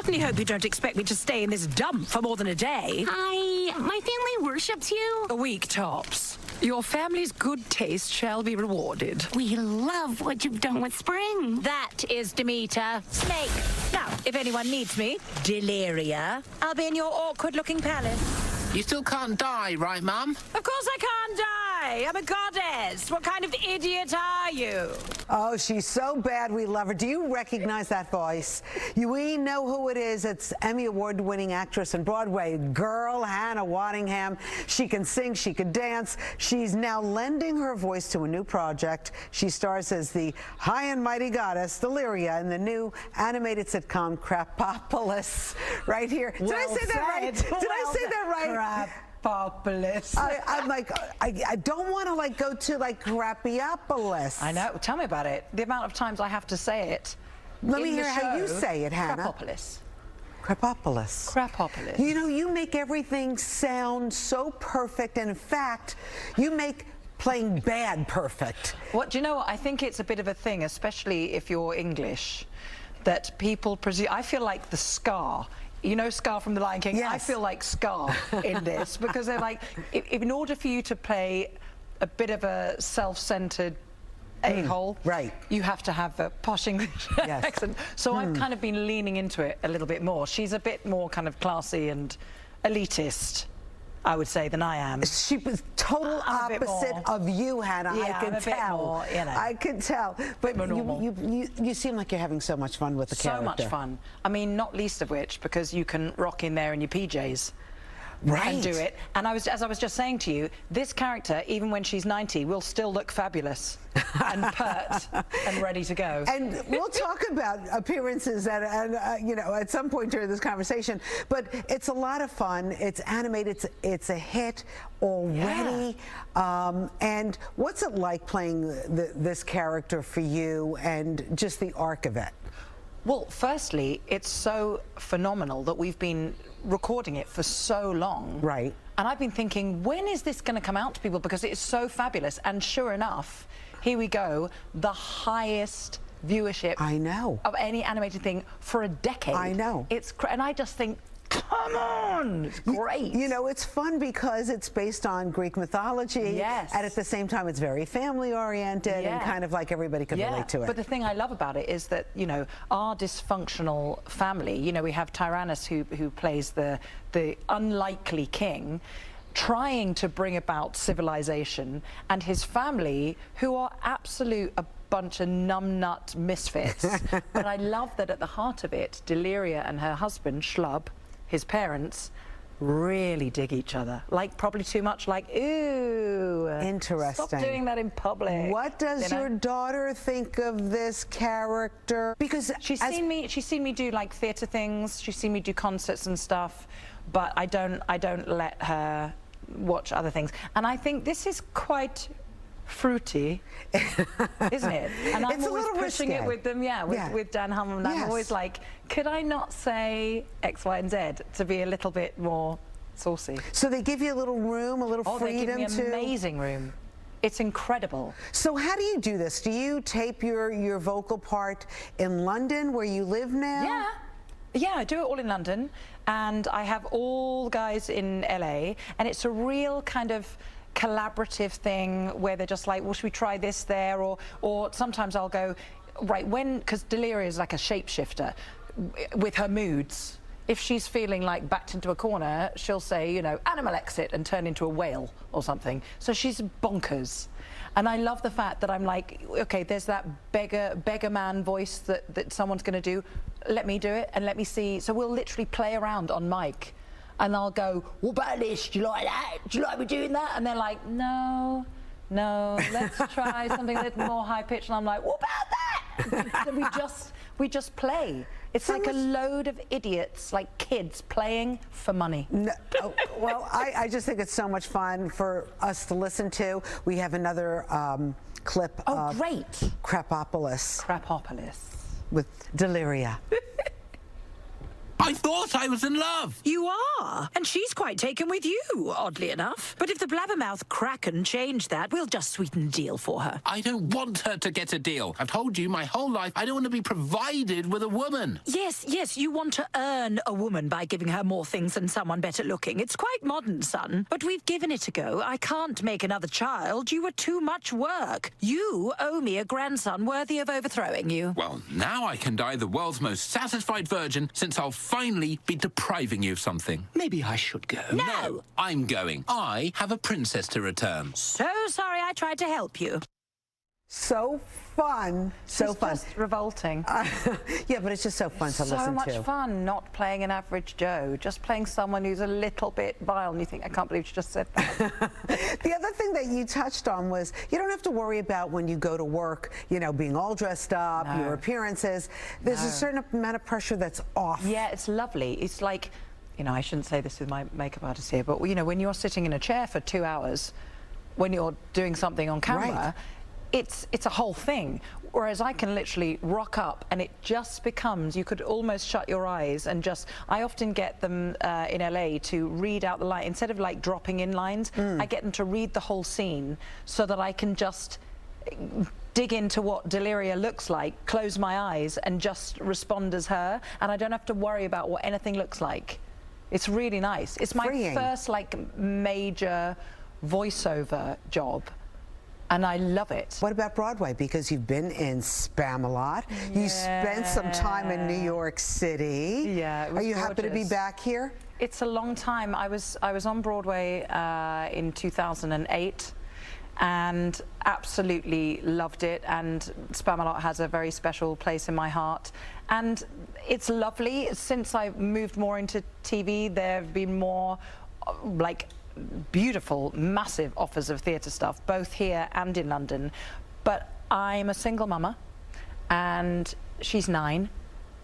certainly hope you don't expect me to stay in this dump for more than a day. My family worships you. A week tops. Your family's good taste shall be rewarded. We love what you've done with Spring. That is Demeter. Snake. Now, if anyone needs me, Deliria, I'll be in your awkward-looking palace. You still can't die, right, Mum? Of course I can't die. I'm a goddess. What kind of idiot are you? Oh, she's so bad we love her. Do you recognize that voice? We know who it is. It's Emmy Award-winning actress and Broadway girl, Hannah Waddingham. She can sing, she can dance. She's now lending her voice to a new project. She stars as the high and mighty goddess, Deliria, in the new animated sitcom Crapopolis. Right here. Did I say that right? Did I say that right? Crapopolis. I'm like, I don't want to like go to like Crapiopolis. I know. Tell me about it. The amount of times I have to say it. Let me hear how you say it, Hannah. Crapopolis. Crapopolis. Crapopolis. You know, you make everything sound so perfect, and in fact, you make playing bad perfect. What do you know? What? I think it's a bit of a thing, especially if you're English, that people presume. I feel like the Scar. You know Scar from The Lion King? Yes. I feel like Scar in this because they're like, in order for you to play a bit of a self-centered a-hole, right, you have to have a posh English accent. So I've kind of been leaning into it a little bit more. She's a bit more kind of classy and elitist, I would say, than I am. She was total opposite of you, Hannah. Yeah, I can tell. More, you know, I can tell. But you seem like you're having so much fun with the character. So much fun. I mean, not least of which because you can rock in there in your PJs. Right. And do it. And as I was just saying to you, this character, even when she's 90, will still look fabulous and pert and ready to go. And we'll talk about appearances you know, at some point during this conversation. But it's a lot of fun. It's animated. It's a hit already. Yeah. And what's it like playing this character for you, and just the arc of it? Well, firstly, it's so phenomenal that we've been recording it for so long. Right. And I've been thinking, when is this going to come out to people? Because it is so fabulous. And sure enough, here we go, the highest viewership of any animated thing for a decade. I know. And I just think, come on, it's great. You know, it's fun because it's based on Greek mythology. Yes. And at the same time, it's very family oriented and kind of like everybody can relate to it. But the thing I love about it is that, you know, our dysfunctional family, you know, we have Tyrannus who plays the unlikely king, trying to bring about civilization, and his family, who are a bunch of numbnut misfits. But I love that at the heart of it, Deliria and her husband, Schlub, his parents, really dig each other. Like, probably too much, like, ooh. Interesting. Stop doing that in public. What does your daughter think of this character? Because she's seen me do like theatre things, she's seen me do concerts and stuff, but I don't let her watch other things. And I think this is quite fruity, isn't it? And I'm always pushing it with them, with Dan Hammond. And I'm always like, could I not say X, Y, and Z to be a little bit more saucy? So they give you a little room, a little freedom they give me an amazing room. It's incredible. So how do you do this? Do you tape your vocal part in London, where you live now? Yeah, I do it all in London, and I have all the guys in LA, and it's a real kind of collaborative thing where they're just like, well, should we try this there? Or sometimes I'll go, right, because Deliria is like a shapeshifter with her moods. If she's feeling like backed into a corner, she'll say, you know, animal exit, and turn into a whale or something. So she's bonkers. And I love the fact that I'm like, okay, there's that beggar man voice that someone's going to do. Let me do it and let me see. So we'll literally play around on mic. And I'll go, what about this? Do you like that? Do you like me doing that? And they're like, no, let's try something a little more high pitched. And I'm like, what about that? So we just play. It's like a load of idiots, like kids playing for money. No, well, I just think it's so much fun for us to listen to. We have another clip of Crapopolis. Crapopolis. With Deliria. I thought I was in love. You are, and she's quite taken with you, oddly enough. But if the blabbermouth Kraken changed that, we'll just sweeten the deal for her. I don't want her to get a deal. I've told you my whole life I don't want to be provided with a woman. Yes, you want to earn a woman by giving her more things than someone better looking. It's quite modern, son. But we've given it a go. I can't make another child. You were too much work. You owe me a grandson worthy of overthrowing you. Well, now I can die the world's most satisfied virgin, since I'll finally be depriving you of something. Maybe I should go. No! I'm going. I have a princess to return. So sorry I tried to help you. So fun. So It's fun. just revolting. Yeah, but it's just so fun to listen to. So much fun not playing an average Joe, just playing someone who's a little bit vile, and you think, I can't believe she just said that. The other thing that you touched on was you don't have to worry about when you go to work, you know, being all dressed up, No. your appearances. There's a certain amount of pressure that's off. Yeah, it's lovely. It's like, you know, I shouldn't say this with my makeup artist here, but, you know, when you're sitting in a chair for 2 hours, when you're doing something on camera, Right. it's a whole thing. Whereas I can literally rock up and it just becomes, you could almost shut your eyes and just, I often get them in LA to read out the line, instead of like dropping in lines, I get them to read the whole scene so that I can just dig into what Deliria looks like, close my eyes and just respond as her, and I don't have to worry about what anything looks like. It's really nice. It's my Freeing. first like major voiceover job. And I love it. What about Broadway? Because you've been in Spam a lot. You spent some time in New York City. Yeah, it was Are you happy to be gorgeous. back here? It's a long time. I was on Broadway in 2008 and absolutely loved it, and Spamalot has a very special place in my heart, and it's lovely. Since I moved more into TV, there have been more like beautiful, massive offers of theatre stuff, both here and in London. But I'm a single mama, and she's 9.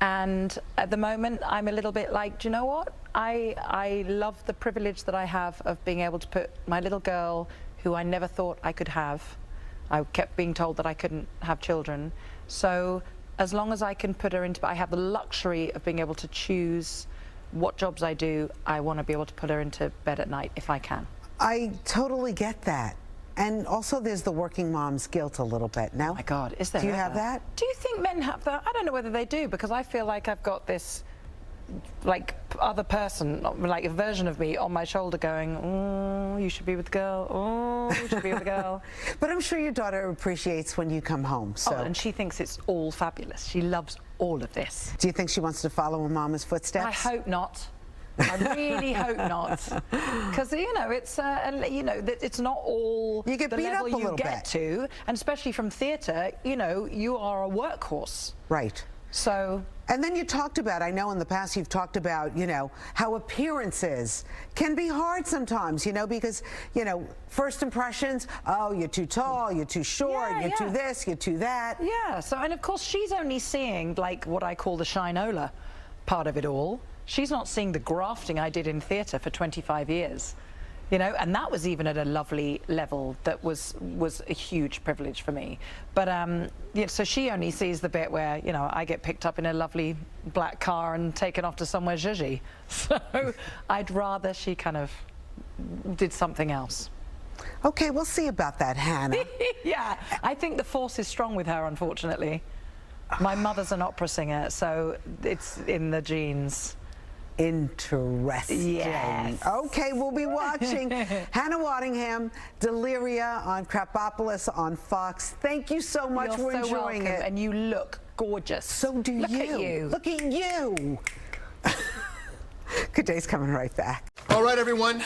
And at the moment, I'm a little bit like, do you know what? I love the privilege that I have of being able to put my little girl, who I never thought I could have. I kept being told that I couldn't have children. So as long as I can put her into, I have the luxury of being able to choose what jobs I do. I want to be able to put her into bed at night if I can. I totally get that. And also there's the working mom's guilt a little bit. No? Oh my God, is there Do you ever? have that? Do you think men have that? I don't know whether they do, because I feel like I've got this like other person, like a version of me on my shoulder going, oh, you should be with the girl, oh, you should be with the girl. But I'm sure your daughter appreciates when you come home. So Oh, and she thinks it's all fabulous. She loves all of this. do you think she wants to follow in Mama's footsteps? I hope not. I really hope not, because you know it's you know it's not all You get the beat up level a you little get bit. to, and especially from theatre, you know, you are a workhorse. Right. So And then you talked about, I know in the past you've talked about, you know, how appearances can be hard sometimes, you know, because, you know, first impressions, oh, you're too tall, you're too short, Yeah, you're too yeah. this, you're too that. yeah, so and of course she's only seeing like what I call the shinola part of it all. She's not seeing the grafting I did in theatre for 25 years. You know, and that was even at a lovely level that was a huge privilege for me. But yeah, so she only sees the bit where, you know, I get picked up in a lovely black car and taken off to somewhere zhuzhy. So I'd rather she kind of did something else. Okay, we'll see about that, Hannah. Yeah, I think the force is strong with her, unfortunately. My mother's an opera singer, so it's in the genes. Interesting. Yes. Okay, we'll be watching Hannah Waddingham, Deliria on Crapopolis on Fox. Thank you so much. You're We're so enjoying welcome, it. and you look gorgeous. So do Look you. at you. Look at you. Good Day's coming right back. All right, everyone.